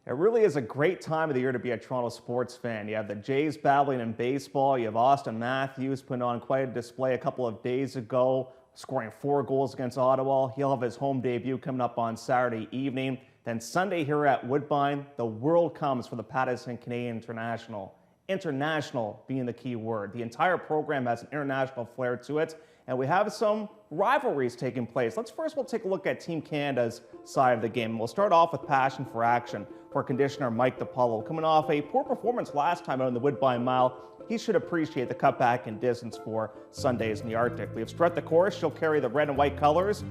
It really is a great time of the year to be a Toronto sports fan. You have the Jays battling in baseball. You have Austin Matthews putting on quite a display a couple of days ago, scoring 4 goals against Ottawa. He'll have his home debut coming up on Saturday evening. Then Sunday here at Woodbine, the world comes for the Pattison Canadian International. International being the key word. The entire program has an international flair to it, and we have some rivalries taking place. Let's first of all take a look at Team Canada's side of the game. We'll start off with passion for action for conditioner Mike DiPaolo. Coming off a poor performance last time out in the Woodbine Mile, he should appreciate the cutback in distance for Sundays in the Arctic. We have Strut the course. She'll carry the red and white colors.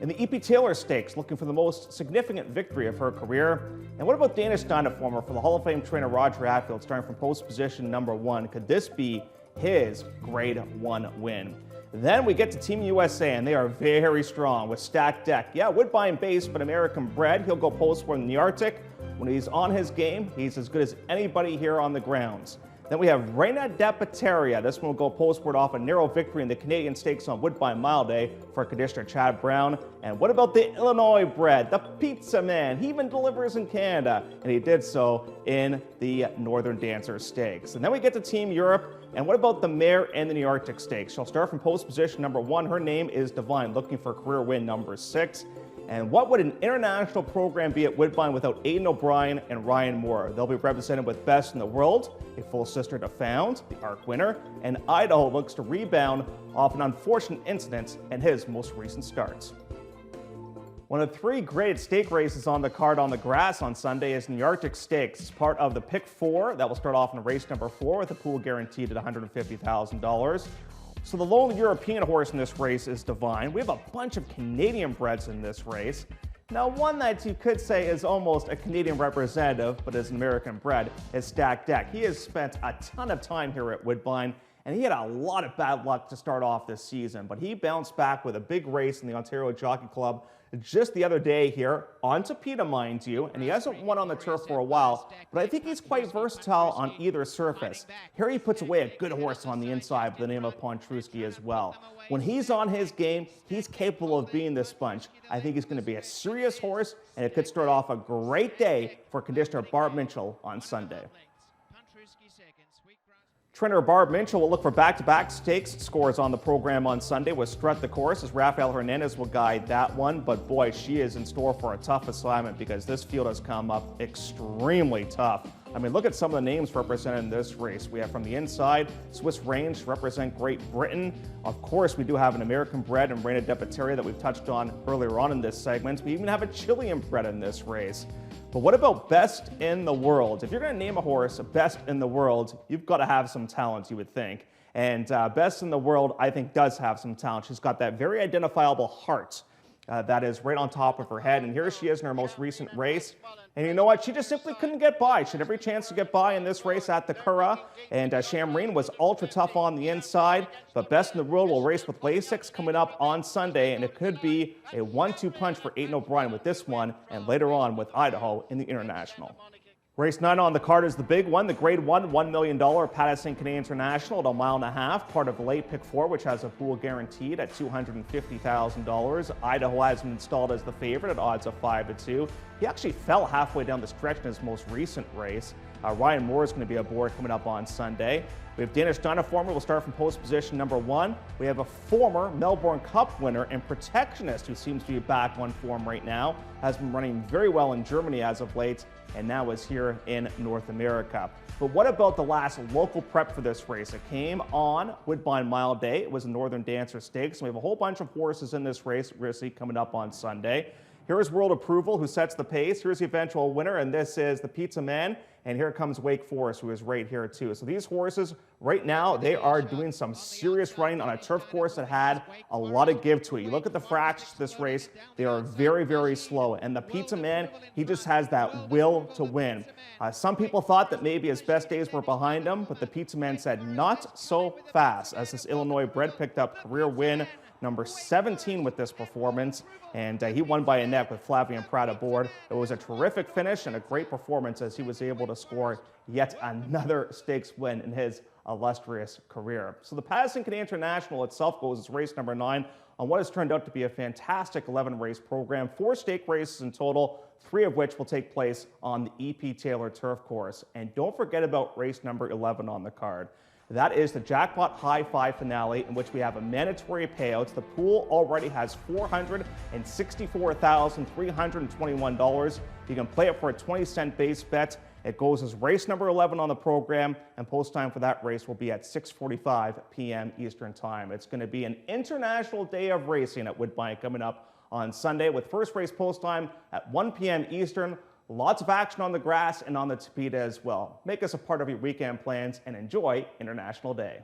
In the E.P. Taylor Stakes, looking for the most significant victory of her career. And what about Danish Dynaformer for the Hall of Fame trainer Roger Hatfield, starting from post position number 1? Could this be his grade 1 win? Then we get to Team USA, and they are very strong with stacked deck. Yeah, Woodbine based, but American bred. He'll go postward in the Arctic. When he's on his game, he's as good as anybody here on the grounds. Then we have Reina de Pateria. This one will go postward off a narrow victory in the Canadian Stakes on Woodbine Mile Day for conditioner Chad Brown. And what about the Illinois bred, the Pizza Man? He even delivers in Canada, and he did so in the Northern Dancer Stakes. And then we get to Team Europe. And what about the mare in the New Arctic Stakes? She'll start from post position number 1. Her name is Divine, looking for career win number 6. And what would an international program be at Woodbine without Aidan O'Brien and Ryan Moore? They'll be represented with Best in the World, a full sister to Found, the ARC winner, and Idaho looks to rebound off an unfortunate incident in his most recent starts. One of 3 great stake races on the card on the grass on Sunday is the Arctic Stakes. It's part of the Pick 4 that will start off in race number 4 with a pool guaranteed at $150,000. So the lone European horse in this race is Divine. We have a bunch of Canadian breds in this race. Now, one that you could say is almost a Canadian representative, but is an American bred, is Stacked Deck. He has spent a ton of time here at Woodbine, and he had a lot of bad luck to start off this season, but he bounced back with a big race in the Ontario Jockey Club just the other day here, on Tapeta, mind you, and he hasn't won on the turf for a while, but I think he's quite versatile on either surface. Here he puts away a good horse on the inside by the name of Pontruski as well. When he's on his game, he's capable of being this sponge. I think he's going to be a serious horse, and it could start off a great day for conditioner Barb Mitchell on Sunday. Trainer Barb Mitchell will look for back-to-back stakes scores on the program on Sunday with Strut the course, as Rafael Hernandez will guide that one. But boy, she is in store for a tough assignment because this field has come up extremely tough. I mean, look at some of the names represented in this race. We have from the inside, Swiss Range to represent Great Britain. Of course, we do have an American bred and Reina de Pateria that we've touched on earlier on in this segment. We even have a Chilean bred in this race. But what about Best in the World? If you're going to name a horse Best in the World, you've got to have some talent, you would think. And Best in the World, I think, does have some talent. She's got that very identifiable heart that is right on top of her head. And here she is in her most recent race. And you know what? She just simply couldn't get by. She had every chance to get by in this race at the Curragh. And Shamreen was ultra tough on the inside. But Best in the World will race with Lasix coming up on Sunday. And it could be a 1-2 punch for Aidan O'Brien with this one. And later on with Idaho in the International. Race 9 on the card is the big one, the Grade 1 $1 million Pattison Canadian International at 1.5 miles, part of the late Pick 4, which has a pool guaranteed at $250,000. Idaho has been installed as the favorite at odds of 5-2. He actually fell halfway down the stretch in his most recent race. Ryan Moore is going to be aboard coming up on Sunday. We have Danish Dynaformer will start from post position number 1. We have a former Melbourne Cup winner and protectionist who seems to be back on form right now. Has been running very well in Germany as of late and now is here in North America. But what about the last local prep for this race? It came on Woodbine Mile Day. It was a Northern Dancer Stakes. We have a whole bunch of horses in this race we're going to see coming up on Sunday. Here is World Approval, who sets the pace. Here's the eventual winner, and this is the Pizza Man. And here comes Wake Forest, who is right here too. So these horses, right now, they are doing some serious running on a turf course that had a lot of give to it. You look at the fractions of this race, they are very, very slow. And the Pizza Man, he just has that will to win. Some people thought that maybe his best days were behind him, but the Pizza Man said not so fast, as this Illinois bred picked up career win number 17 with this performance, and he won by a neck with Flavian Pratt aboard. It was a terrific finish and a great performance as he was able to score yet another stakes win in his illustrious career. So the Pattison Canadian International itself goes as race number 9 on what has turned out to be a fantastic 11-race program, 4 stake races in total, 3 of which will take place on the E.P. Taylor turf course. And don't forget about race number 11 on the card. That is the Jackpot High Five finale, in which we have a mandatory payout. The pool already has $464,321. You can play it for a 20-cent base bet. It goes as race number 11 on the program, and post time for that race will be at 6:45 p.m. Eastern Time. It's going to be an international day of racing at Woodbine coming up on Sunday, with first race post time at 1 p.m. Eastern. Lots of action on the grass and on the tapeta as well. Make us a part of your weekend plans and enjoy International Day.